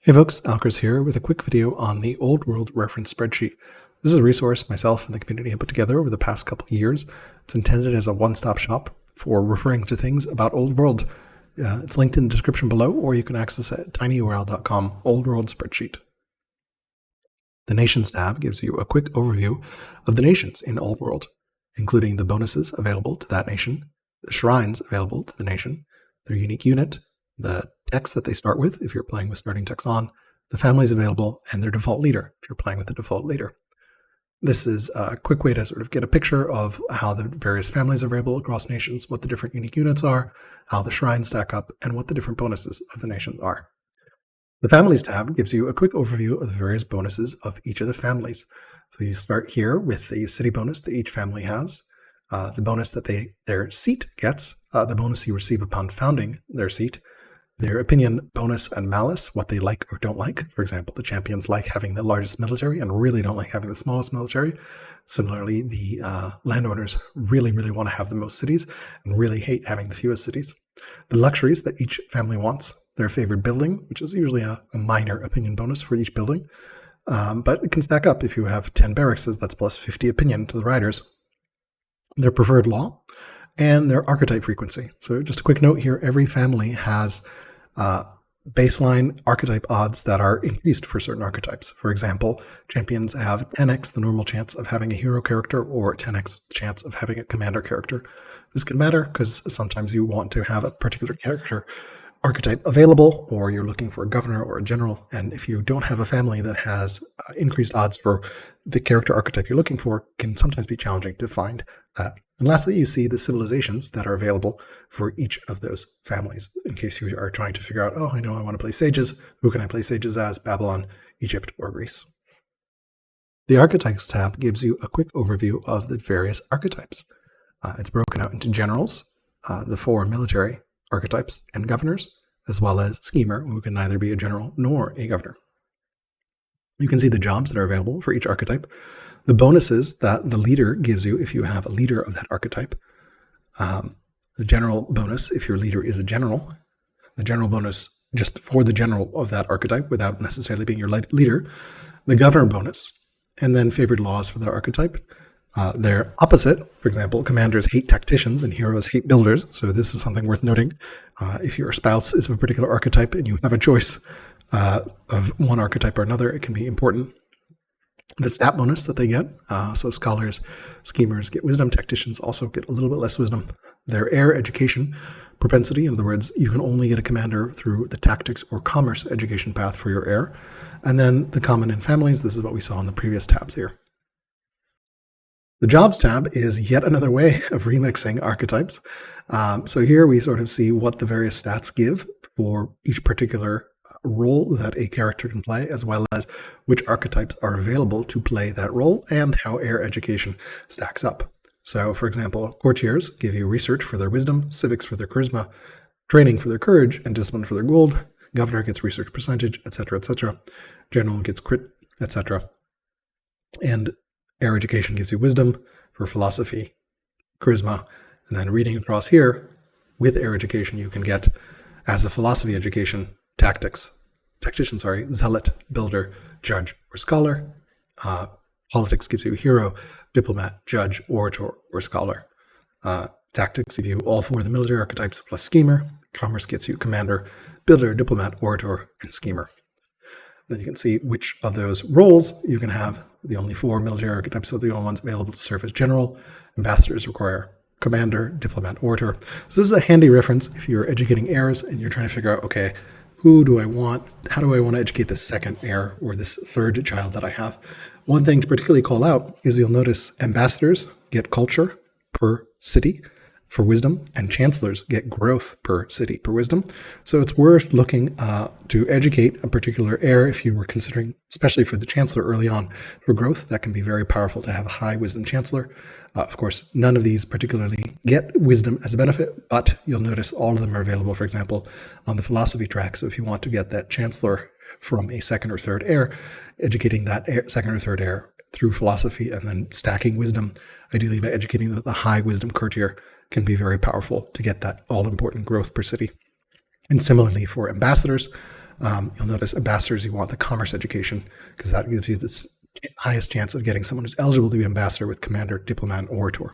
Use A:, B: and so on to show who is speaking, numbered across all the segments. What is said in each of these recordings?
A: Hey folks, Alkers here with a quick video on the Old World Reference Spreadsheet. This is a resource myself and the community have put together over the past couple of years. It's intended as a one-stop shop for referring to things about Old World. It's linked in the description below, or you can access it at tinyurl.com, Old World Spreadsheet. The Nations tab gives you a quick overview of the nations in Old World, including the bonuses available to that nation, the shrines available to the nation, their unique unit, the text that they start with if you're playing with starting text on, the families available, and their default leader if you're playing with the default leader. This is a quick way to sort of get a picture of how the various families are available across nations, what the different unique units are, how the shrines stack up, and what the different bonuses of the nations are. The Families tab gives you a quick overview of the various bonuses of each of the families. So you start here with the city bonus that each family has, the bonus that their seat gets, the bonus you receive upon founding their seat, their opinion, bonus, and malice, what they like or don't like. For example, the champions like having the largest military and really don't like having the smallest military. Similarly, the landowners really want to have the most cities and really hate having the fewest cities. The luxuries that each family wants, their favorite building, which is usually a minor opinion bonus for each building, but it can stack up if you have 10 barracks, that's plus 50 opinion to the riders. Their preferred law, and their archetype frequency. So just a quick note here, every family has baseline archetype odds that are increased for certain archetypes. For example, champions have 10x the normal chance of having a hero character or 10x chance of having a commander character. This can matter because sometimes you want to have a particular character archetype available, or you're looking for a governor or a general, and if you don't have a family that has increased odds for the character archetype you're looking for, can sometimes be challenging to find that. And lastly, you see the civilizations that are available for each of those families, in case you are trying to figure out, oh, I know I want to play sages. Who can I play sages as? Babylon, Egypt, or Greece. The Archetypes tab gives you a quick overview of the various archetypes. It's broken out into generals, the 4 military archetypes, and governors, as well as schemer, who can neither be a general nor a governor. You can see the jobs that are available for each archetype, the bonuses that the leader gives you if you have a leader of that archetype, the general bonus if your leader is a general, the general bonus just for the general of that archetype without necessarily being your leader, the governor bonus, and then favored laws for that archetype. Their opposite, for example, commanders hate tacticians and heroes hate builders. So this is something worth noting. If your spouse is of a particular archetype and you have a choice of one archetype or another, it can be important. The stat bonus that they get, so scholars, schemers get wisdom, tacticians also get a little bit less wisdom. Their heir education propensity, in other words, you can only get a commander through the tactics or commerce education path for your heir. And then the common in families, this is what we saw in the previous tabs here. The Jobs tab is yet another way of remixing archetypes. So here we sort of see what the various stats give for each particular role that a character can play, as well as which archetypes are available to play that role and how heir education stacks up. So, for example, courtiers give you research for their wisdom, civics for their charisma, training for their courage, and discipline for their gold. Governor gets research percentage, etc., etc. General gets crit, etc. And heir education gives you wisdom for philosophy, charisma, and then reading across here, with heir education, you can get, as a philosophy education, tactician, zealot, builder, judge, or scholar. Politics gives you hero, diplomat, judge, orator, or scholar. Tactics give you all 4 of the military archetypes plus schemer. Commerce gets you commander, builder, diplomat, orator, and schemer. Then you can see which of those roles you can have. The only 4 military archetypes are the only ones available to serve as general. Ambassadors require commander, diplomat, orator. So this is a handy reference if you're educating heirs and you're trying to figure out, okay, who do I want? How do I want to educate this second heir or this third child that I have? One thing to particularly call out is you'll notice ambassadors get culture per city for wisdom, and chancellors get growth per city per wisdom. So it's worth looking to educate a particular heir if you were considering, especially for the chancellor early on, for growth. That can be very powerful to have a high wisdom chancellor. Of course, none of these particularly get wisdom as a benefit, but you'll notice all of them are available, for example, on the philosophy track. So if you want to get that chancellor from a second or third heir, educating that second or third heir through philosophy and then stacking wisdom, ideally by educating them with a high wisdom courtier, can be very powerful to get that all-important growth per city. And similarly for ambassadors, You'll notice ambassadors, you want the commerce education because that gives you this highest chance of getting someone who's eligible to be ambassador with commander, diplomat, and orator.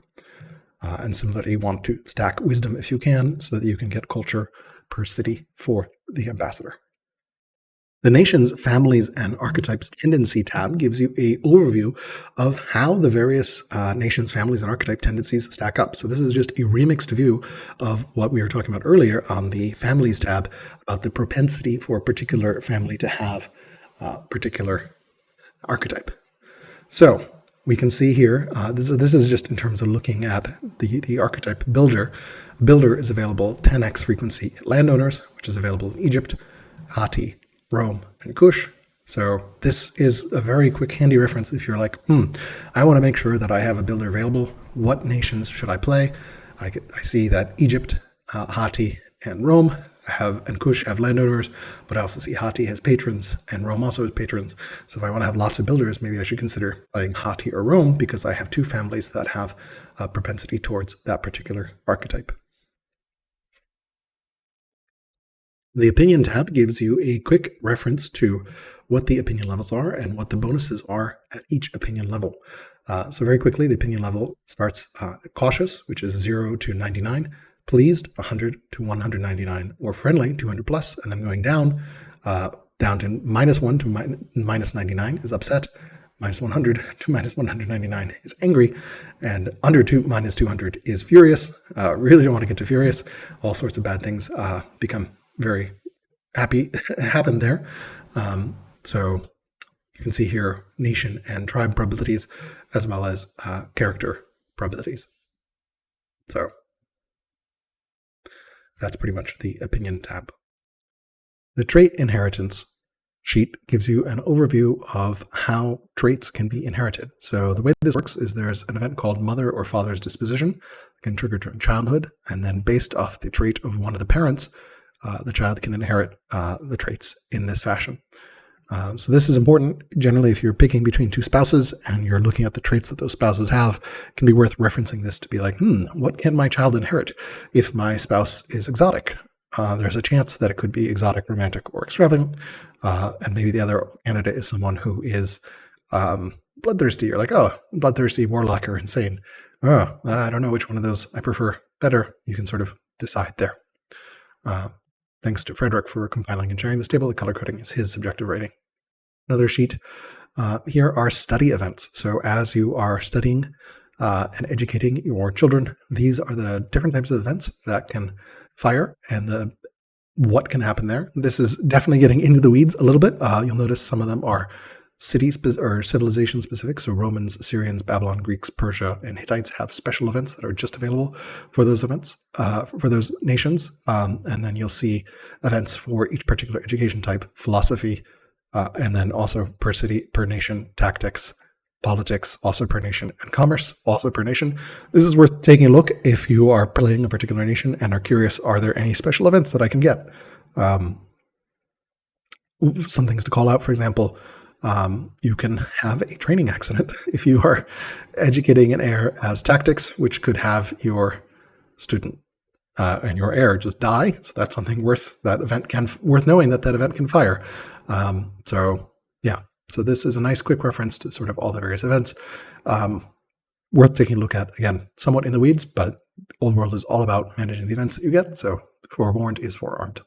A: And similarly, you want to stack wisdom if you can so that you can get culture per city for the ambassador. The Nations, Families, and Archetypes Tendency tab gives you an overview of how the various nations, families, and archetype tendencies stack up. So this is just a remixed view of what we were talking about earlier on the Families tab about the propensity for a particular family to have a particular archetype. So we can see here, this is just in terms of looking at the archetype builder. Builder is available 10x frequency at landowners, which is available in Egypt, Hatti, Rome, and Kush. So this is a very quick, handy reference if you're like, I want to make sure that I have a builder available. What nations should I play? I see that Egypt, Hatti, and Rome and Kush have landowners, but I also see Hatti has patrons, and Rome also has patrons. So if I want to have lots of builders, maybe I should consider playing Hatti or Rome because I have two families that have a propensity towards that particular archetype. The opinion tab gives you a quick reference to what the opinion levels are and what the bonuses are at each opinion level. So very quickly, the opinion level starts cautious, which is 0 to 99, pleased 100 to 199, or friendly 200 plus, and then going down to -1 to minus 99 is upset, -100 to minus 199 is angry, and under minus 200 is furious. Really don't want to get too furious. All sorts of bad things become very happen there. So you can see here nation and tribe probabilities as well as character probabilities. So that's pretty much the opinion tab. The trait inheritance sheet gives you an overview of how traits can be inherited. So the way this works is there's an event called mother or father's disposition that can trigger during childhood, and then based off the trait of one of the parents, the child can inherit the traits in this fashion. So this is important. Generally, if you're picking between two spouses and you're looking at the traits that those spouses have, it can be worth referencing this to be like, what can my child inherit if my spouse is exotic? There's a chance that it could be exotic, romantic, or extravagant. And maybe the other candidate is someone who is bloodthirsty. You're like, bloodthirsty, warlock, or insane. I don't know which one of those I prefer better. You can sort of decide there. Thanks to Frederick for compiling and sharing this table. The color coding is his subjective rating. Another sheet. Here are study events. So as you are studying and educating your children, these are the different types of events that can fire and what can happen there. This is definitely getting into the weeds a little bit. You'll notice some of them are or civilization specific. So Romans, Assyrians, Babylon, Greeks, Persia, and Hittites have special events that are just available for those events, for those nations. And then you'll see events for each particular education type, philosophy, and then also per city, per nation, tactics, politics, also per nation, and commerce, also per nation. This is worth taking a look if you are playing a particular nation and are curious, are there any special events that I can get? Some things to call out, for example, you can have a training accident if you are educating an heir as tactics, which could have your student and your heir just die. So that's something worth knowing that event can fire. So this is a nice quick reference to sort of all the various events. Worth taking a look at. Again, somewhat in the weeds, but Old World is all about managing the events that you get. So forewarned is forearmed.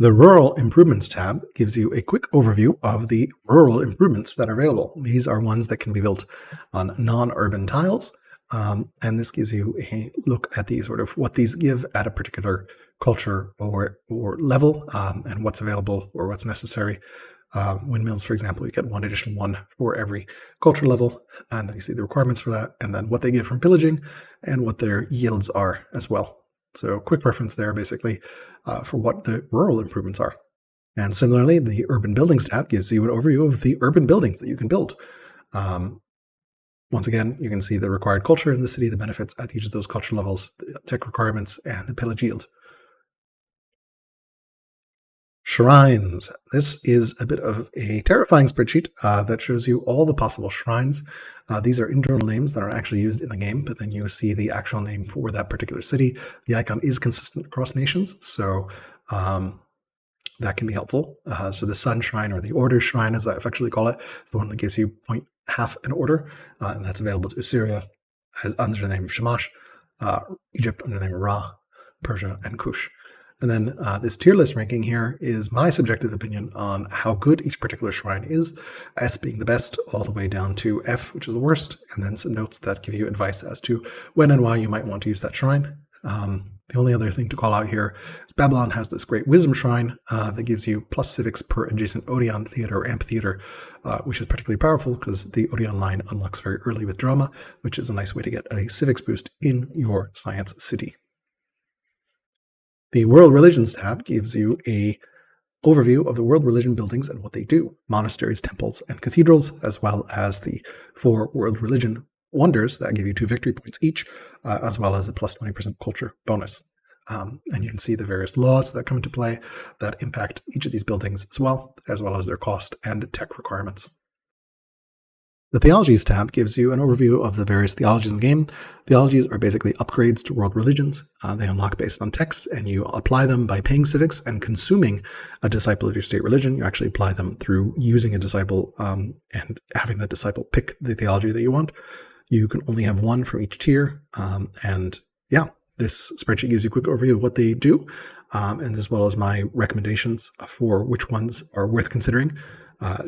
A: The Rural Improvements tab gives you a quick overview of the rural improvements that are available. These are ones that can be built on non-urban tiles, and this gives you a look at the sort of what these give at a particular culture or level, and what's available or what's necessary. Windmills, for example, you get one additional one for every culture level, and then you see the requirements for that, and then what they get from pillaging and what their yields are as well. So quick reference there, basically, for what the rural improvements are. And similarly, the Urban Buildings tab gives you an overview of the urban buildings that you can build. Once again, you can see the required culture in the city, the benefits at each of those culture levels, the tech requirements, and the pillage yield. Shrines. This is a bit of a terrifying spreadsheet that shows you all the possible shrines. These are internal names that are actually used in the game, but then you see the actual name for that particular city. The icon is consistent across nations, so that can be helpful. So the Sun Shrine, or the Order Shrine, as I affectionately call it, is the one that gives you 0.5 an order, and that's available to Assyria as under the name of Shamash, Egypt under the name of Ra, Persia, and Kush. And then this tier list ranking here is my subjective opinion on how good each particular shrine is, S being the best, all the way down to F, which is the worst, and then some notes that give you advice as to when and why you might want to use that shrine. The only other thing to call out here is Babylon has this great wisdom shrine that gives you plus civics per adjacent Odeon theater or amphitheater, which is particularly powerful because the Odeon line unlocks very early with drama, which is a nice way to get a civics boost in your science city. The World Religions tab gives you a overview of the world religion buildings and what they do, monasteries, temples, and cathedrals, as well as the 4 world religion wonders that give you 2 victory points each, as well as a plus 20% culture bonus. And you can see the various laws that come into play that impact each of these buildings as well as their cost and tech requirements. The Theologies tab gives you an overview of the various theologies in the game. Theologies are basically upgrades to world religions. They unlock based on texts, and you apply them by paying civics and consuming a disciple of your state religion. You actually apply them through using a disciple and having that disciple pick the theology that you want. You can only have one from each tier. This spreadsheet gives you a quick overview of what they do, and as well as my recommendations for which ones are worth considering.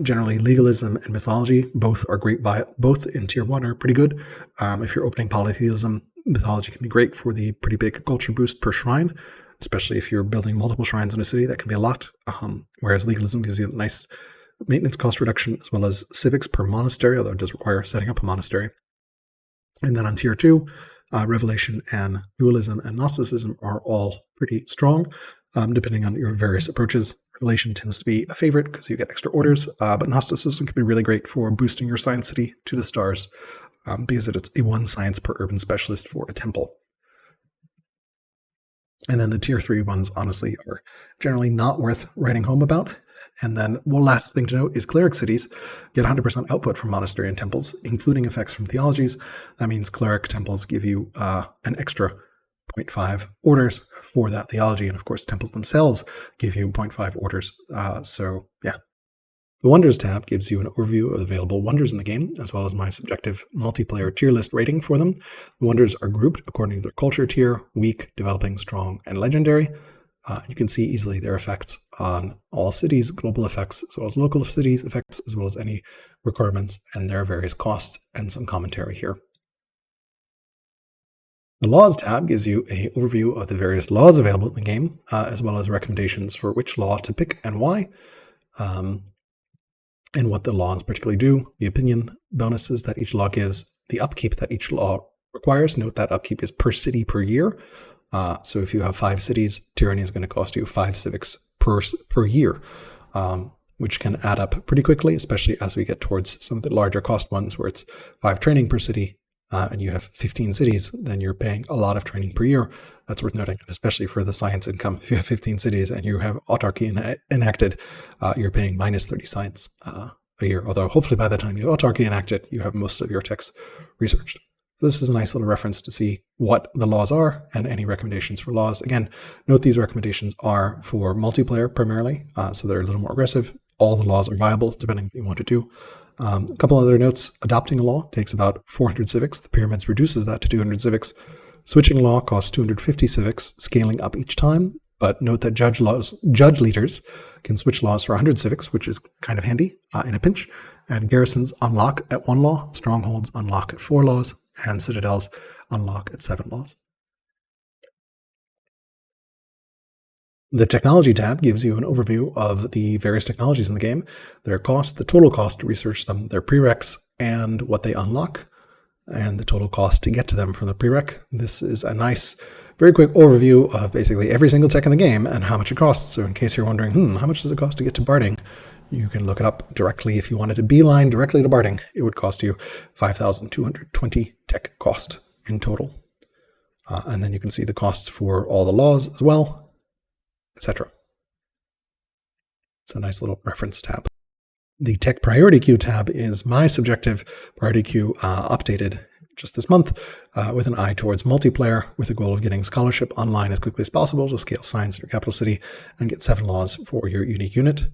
A: Generally, legalism and mythology both are great. Both in tier 1 are pretty good. If you're opening polytheism, mythology can be great for the pretty big culture boost per shrine, especially if you're building multiple shrines in a city. That can be a lot. Whereas legalism gives you a nice maintenance cost reduction as well as civics per monastery, although it does require setting up a monastery. And then on tier 2, Revelation and dualism and Gnosticism are all pretty strong, depending on your various approaches. Revelation tends to be a favorite because you get extra orders, but Gnosticism can be really great for boosting your science city to the stars because it's a 1 science per urban specialist for a temple. And then the tier 3 ones, honestly, are generally not worth writing home about. And then one last thing to note is cleric cities get 100% output from monastery and temples, including effects from theologies. That means cleric temples give you an extra 0.5 orders for that theology. And of course, temples themselves give you 0.5 orders. The Wonders tab gives you an overview of available wonders in the game, as well as my subjective multiplayer tier list rating for them. The wonders are grouped according to their culture tier: weak, developing, strong, and legendary. You can see easily their effects on all cities, global effects, as well as local cities effects, as well as any requirements and their various costs, and some commentary here. The Laws tab gives you an overview of the various laws available in the game, as well as recommendations for which law to pick and why, and what the laws particularly do, the opinion bonuses that each law gives, the upkeep that each law requires. Note that upkeep is per city per year. So if you have 5 cities, tyranny is going to cost you 5 civics per year, which can add up pretty quickly, especially as we get towards some of the larger cost ones where it's 5 training per city, and you have 15 cities, then you're paying a lot of training per year. That's worth noting, especially for the science income. If you have 15 cities and you have autarky enacted, you're paying minus 30 science a year. Although hopefully by the time you have autarky enacted, you have most of your texts researched. This is a nice little reference to see what the laws are and any recommendations for laws. Again, note these recommendations are for multiplayer primarily, so they're a little more aggressive. All the laws are viable depending on what you want to do. A couple other notes: adopting a law takes about 400 civics. The pyramids reduces that to 200 civics. Switching a law costs 250 civics, scaling up each time. But note that judge leaders can switch laws for 100 civics, which is kind of handy in a pinch. And garrisons unlock at 1 law, strongholds unlock at 4 laws, and citadels unlock at 7 laws. The Technology tab gives you an overview of the various technologies in the game, their cost, the total cost to research them, their prereqs, and what they unlock, and the total cost to get to them from the prereq. This is a nice, very quick overview of basically every single tech in the game and how much it costs. So in case you're wondering, how much does it cost to get to Barding? You can look it up directly. If you wanted to beeline directly to Barding, it would cost you 5,220 tech cost in total. And then you can see the costs for all the laws as well, etc. It's a nice little reference tab. The Tech Priority Queue tab is my subjective priority queue updated just this month, with an eye towards multiplayer, with the goal of getting scholarship online as quickly as possible to scale science in your capital city and get 7 laws for your unique unit.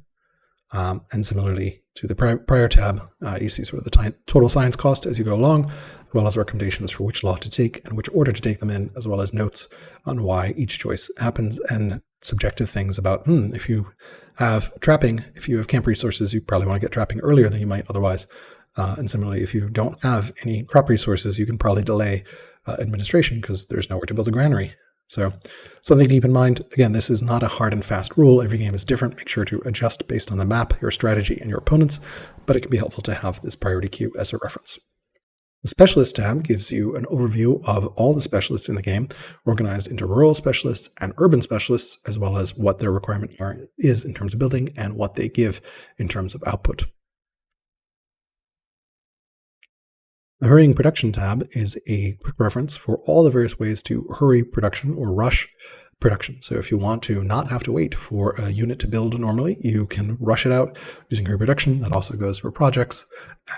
A: And similarly to the prior tab, you see sort of the total science cost as you go along, as well as recommendations for which law to take and which order to take them in, as well as notes on why each choice happens, and subjective things about, if you have trapping, if you have camp resources, you probably want to get trapping earlier than you might otherwise. And similarly, if you don't have any crop resources, you can probably delay administration because there's nowhere to build a granary. So something to keep in mind. Again, this is not a hard and fast rule. Every game is different. Make sure to adjust based on the map, your strategy, and your opponents, but it can be helpful to have this priority queue as a reference. The Specialist tab gives you an overview of all the specialists in the game, organized into rural specialists and urban specialists, as well as what their requirement is in terms of building and what they give in terms of output. The Hurrying Production tab is a quick reference for all the various ways to hurry production or rush production. So if you want to not have to wait for a unit to build normally, you can rush it out using hurry production. That also goes for projects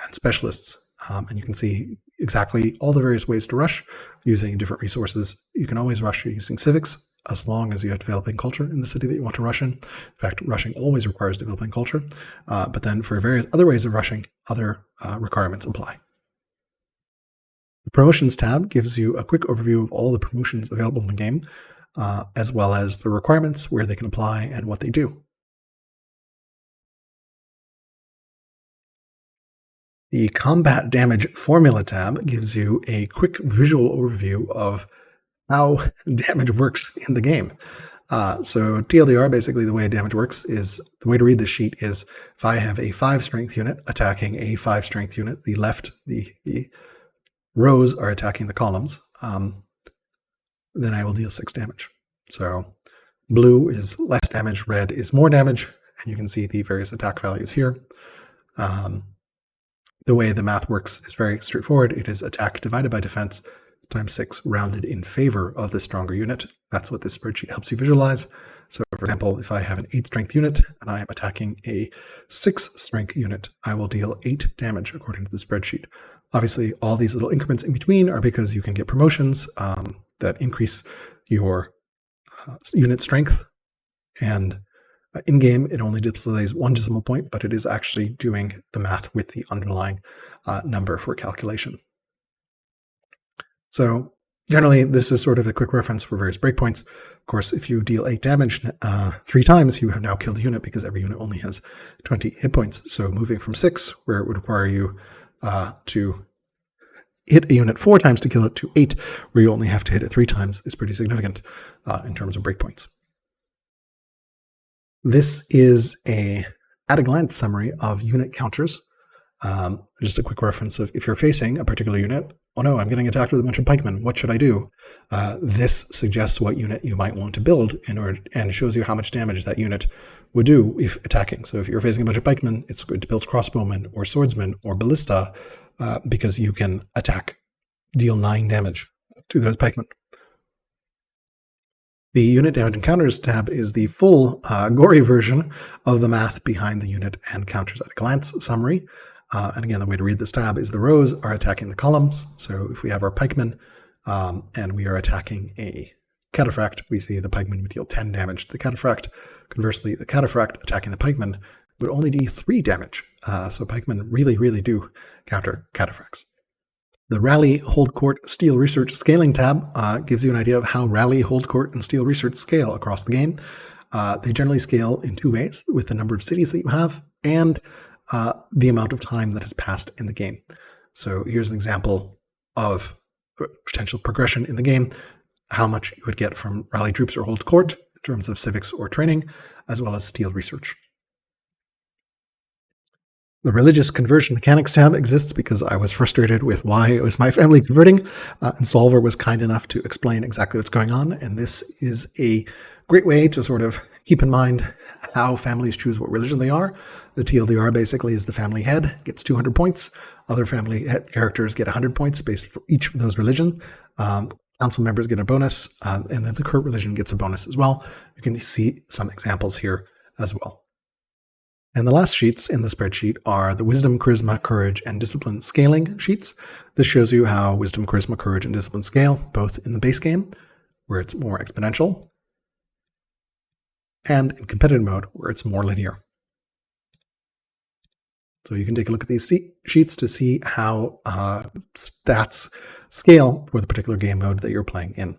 A: and specialists. And you can see exactly all the various ways to rush using different resources. You can always rush using civics, as long as you have developing culture in the city that you want to rush in. In fact, rushing always requires developing culture. But then for various other ways of rushing, other requirements apply. The Promotions tab gives you a quick overview of all the promotions available in the game, as well as the requirements, where they can apply, and what they do. The Combat Damage Formula tab gives you a quick visual overview of how damage works in the game. So TLDR, basically the way damage works is, the way to read this sheet is, if I have a 5 strength unit attacking a 5 strength unit, the rows are attacking the columns, then I will deal 6 damage. So blue is less damage, red is more damage, and you can see the various attack values here. The way the math works is very straightforward. It is attack divided by defense times 6 rounded in favor of the stronger unit. That's what this spreadsheet helps you visualize. So for example, if I have an 8 strength unit and I am attacking a 6 strength unit, I will deal 8 damage according to the spreadsheet. Obviously, all these little increments in between are because you can get promotions that increase your unit strength. And in-game, it only displays 1 decimal point, but it is actually doing the math with the underlying number for calculation. So generally, this is sort of a quick reference for various breakpoints. Of course, if you deal 8 damage 3 times, you have now killed a unit, because every unit only has 20 hit points. So moving from 6, where it would require you to hit a unit 4 times to kill it, to 8, where you only have to hit it 3 times, is pretty significant in terms of breakpoints. This is a at-a-glance summary of unit counters. Just a quick reference of, if you're facing a particular unit, oh no, I'm getting attacked with a bunch of pikemen, what should I do? This suggests what unit you might want to build and shows you how much damage that unit would do if attacking. So if you're facing a bunch of pikemen, it's good to build crossbowmen or swordsmen or ballista, because you can deal 9 damage to those pikemen. The Unit Damage and Counters tab is the full gory version of the math behind the unit and counters at a glance summary. And again, the way to read this tab is, the rows are attacking the columns. So if we have our pikemen and we are attacking a cataphract, we see the pikemen would deal 10 damage to the cataphract. Conversely, the cataphract attacking the pikemen would only do 3 damage. So pikemen really, really do counter cataphracts. The Rally, Hold Court, Steel Research Scaling tab gives you an idea of how Rally, Hold Court, and Steel Research scale across the game. They generally scale in 2 ways, with the number of cities that you have and the amount of time that has passed in the game. So here's an example of potential progression in the game, how much you would get from Rally Troops or Hold Court in terms of civics or training, as well as Steel Research. The Religious Conversion Mechanics tab exists because I was frustrated with why it was my family converting, and Solver was kind enough to explain exactly what's going on, and this is a great way to sort of keep in mind how families choose what religion they are. The TLDR basically is the family head gets 200 points, other family head characters get 100 points based for each of those religions. Council members get a bonus, and then the current religion gets a bonus as well. You can see some examples here as well. And the last sheets in the spreadsheet are the Wisdom, Charisma, Courage, and Discipline scaling sheets. This shows you how Wisdom, Charisma, Courage, and Discipline scale, both in the base game, where it's more exponential, and in competitive mode, where it's more linear. So you can take a look at these sheets to see how stats scale for the particular game mode that you're playing in.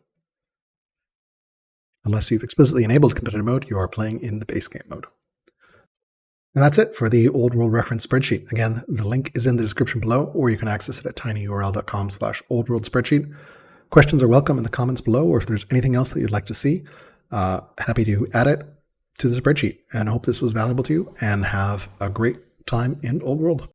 A: Unless you've explicitly enabled competitive mode, you are playing in the base game mode. And that's it for the Old World Reference Spreadsheet. Again, the link is in the description below, or you can access it at tinyurl.com/oldworldspreadsheet. Questions are welcome in the comments below, or if there's anything else that you'd like to see, happy to add it to the spreadsheet. And I hope this was valuable to you, and have a great time in Old World.